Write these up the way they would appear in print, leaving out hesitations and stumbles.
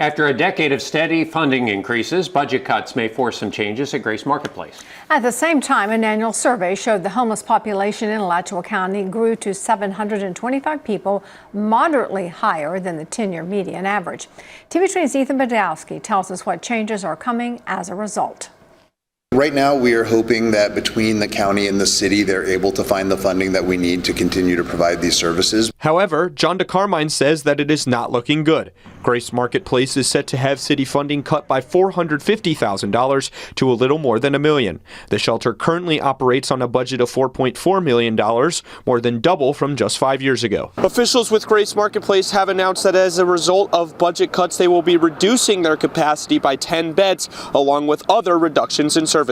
After a decade of steady funding increases, budget cuts may force some changes at Grace Marketplace. At the same time, an annual survey showed the homeless population in Alachua County grew to 725 people, moderately higher than the 10-year median average. TV20's Ethan Badowski tells us what changes are coming as a result. Right now, we are hoping that between the county and the city, they're able to find the funding that we need to continue to provide these services. However, John DeCarmine says that it is not looking good. Grace Marketplace is set to have city funding cut by $450,000 to a little more than $1 million. The shelter currently operates on a budget of $4.4 million, more than double from just 5 years ago. Officials with Grace Marketplace have announced that as a result of budget cuts, they will be reducing their capacity by 10 beds, along with other reductions in services.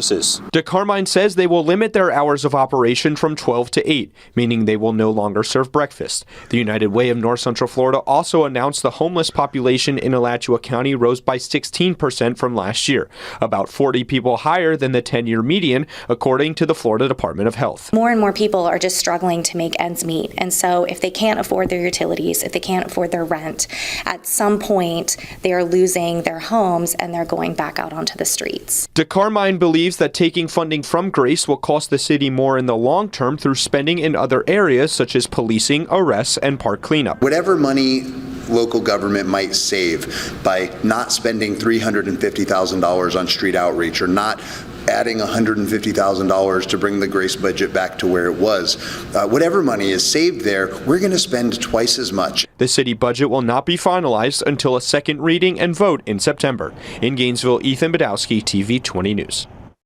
DeCarmine says they will limit their hours of operation from 12 to 8, meaning they will no longer serve breakfast. The United Way of North Central Florida also announced the homeless population in Alachua County rose by 16% from last year, about 40 people higher than the 10-year median, according to the Florida Department of Health. More and more people are just struggling to make ends meet, and so if they can't afford their utilities, if they can't afford their rent, at some point they are losing their homes and they're going back out onto the streets. DeCarmine believes that taking funding from Grace will cost the city more in the long term through spending in other areas such as policing, arrests, and park cleanup. Whatever money local government might save by not spending $350,000 on street outreach or not adding $150,000 to bring the Grace budget back to where it was. Whatever money is saved there, we're going to spend twice as much. The city budget will not be finalized until a second reading and vote in September. In Gainesville, Ethan Badowski, TV 20 News.